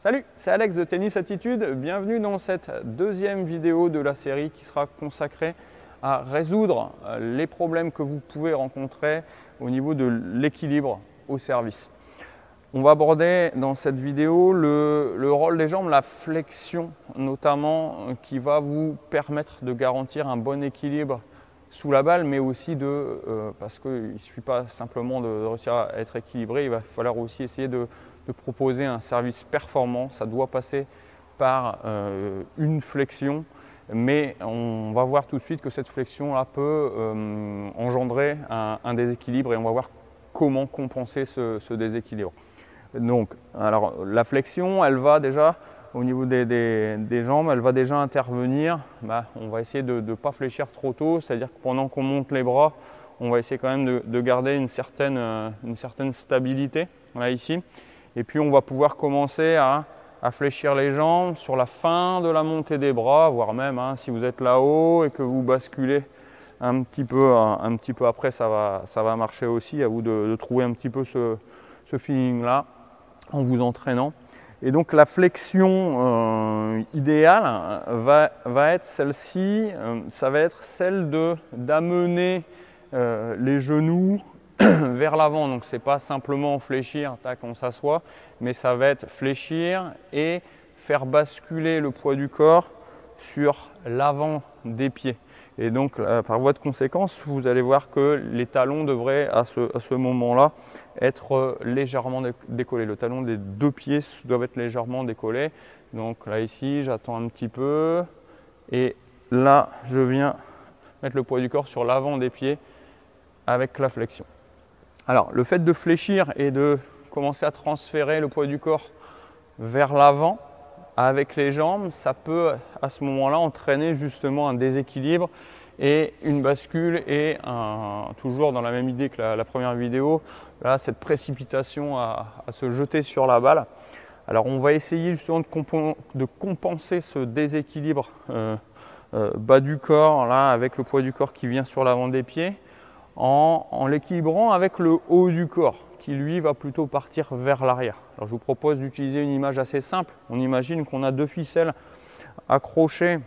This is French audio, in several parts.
Salut, c'est Alex de Tennis Attitude. Bienvenue dans cette deuxième vidéo de la série qui sera consacrée à résoudre les problèmes que vous pouvez rencontrer au niveau de l'équilibre au service. On va aborder dans cette vidéo le rôle des jambes, la flexion notamment, qui va vous permettre de garantir un bon équilibre sous la balle, mais aussi parce qu'il ne suffit pas simplement de réussir à être équilibré, il va falloir aussi essayer de proposer un service performant. Ça doit passer par une flexion, mais on va voir tout de suite que cette flexion-là peut engendrer un déséquilibre et on va voir comment compenser ce déséquilibre. Donc, alors, la flexion, elle va déjà, au niveau des jambes, elle va déjà intervenir. On va essayer de ne pas fléchir trop tôt, c'est-à-dire que pendant qu'on monte les bras, on va essayer quand même de garder une certaine stabilité, là ici. Et puis on va pouvoir commencer à fléchir les jambes sur la fin de la montée des bras, voire même si vous êtes là-haut et que vous basculez un petit peu après, ça va marcher aussi. À vous de trouver un petit peu ce feeling-là en vous entraînant. Et donc la flexion idéale va être celle-ci, ça va être celle d'amener les genoux vers l'avant. Donc c'est pas simplement fléchir, tac, on s'assoit, mais ça va être fléchir et faire basculer le poids du corps sur l'avant des pieds. Et donc par voie de conséquence, vous allez voir que les talons devraient à ce moment-là être légèrement décollés. Le talon des deux pieds doivent être légèrement décollés. Donc là ici, j'attends un petit peu et là je viens mettre le poids du corps sur l'avant des pieds avec la flexion. Alors, le fait de fléchir et de commencer à transférer le poids du corps vers l'avant avec les jambes, ça peut à ce moment-là entraîner justement un déséquilibre et une bascule et toujours dans la même idée que la première vidéo, là, cette précipitation à se jeter sur la balle. Alors, on va essayer justement de compenser ce déséquilibre bas du corps, là, avec le poids du corps qui vient sur l'avant des pieds, en l'équilibrant avec le haut du corps qui lui va plutôt partir vers l'arrière. Alors je vous propose d'utiliser une image assez simple. On imagine qu'on a deux ficelles accrochées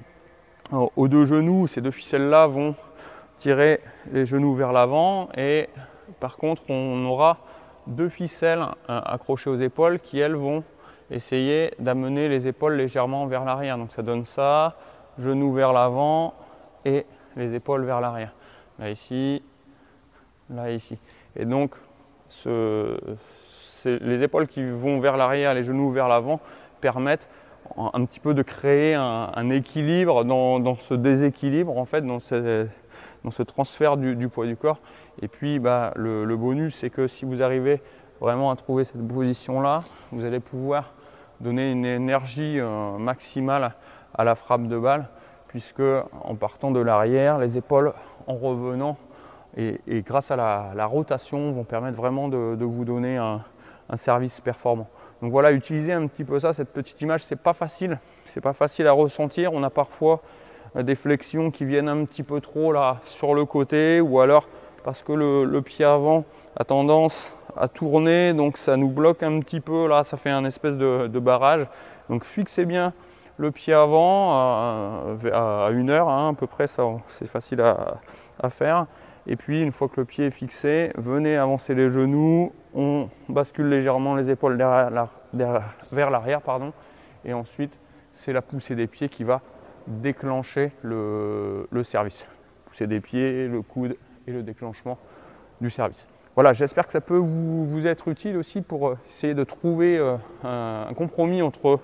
aux deux genoux. Ces deux ficelles-là vont tirer les genoux vers l'avant et par contre on aura deux ficelles accrochées aux épaules qui elles vont essayer d'amener les épaules légèrement vers l'arrière. Donc ça donne ça, genoux vers l'avant et les épaules vers l'arrière. Là ici, là et ici. Et donc, les épaules qui vont vers l'arrière, les genoux vers l'avant, permettent un petit peu de créer un équilibre dans ce déséquilibre, en fait, dans ce transfert du poids du corps. Et puis, le bonus, c'est que si vous arrivez vraiment à trouver cette position-là, vous allez pouvoir donner une énergie maximale à la frappe de balle, puisque en partant de l'arrière, les épaules, en revenant, et grâce à la rotation, vont permettre vraiment de vous donner un service performant. Donc voilà, utilisez un petit peu ça, cette petite image, c'est pas facile à ressentir. On a parfois des flexions qui viennent un petit peu trop là sur le côté, ou alors parce que le pied avant a tendance à tourner, donc ça nous bloque un petit peu, là ça fait un espèce de barrage. Donc fixez bien le pied avant à 1 heure, à peu près, ça c'est facile à faire. Et puis une fois que le pied est fixé, venez avancer les genoux, on bascule légèrement les épaules vers l'arrière, et ensuite c'est la poussée des pieds qui va déclencher le service. Poussée des pieds, le coude et le déclenchement du service. Voilà, j'espère que ça peut vous être utile aussi pour essayer de trouver un compromis entre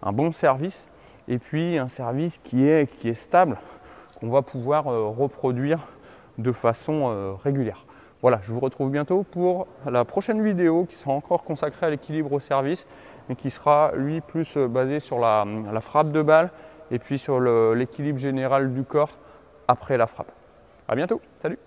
un bon service et puis un service qui est stable, qu'on va pouvoir reproduire de façon régulière. Voilà, je vous retrouve bientôt pour la prochaine vidéo qui sera encore consacrée à l'équilibre au service, mais qui sera lui plus basée sur la frappe de balle et puis sur l'équilibre général du corps après la frappe. À bientôt, salut!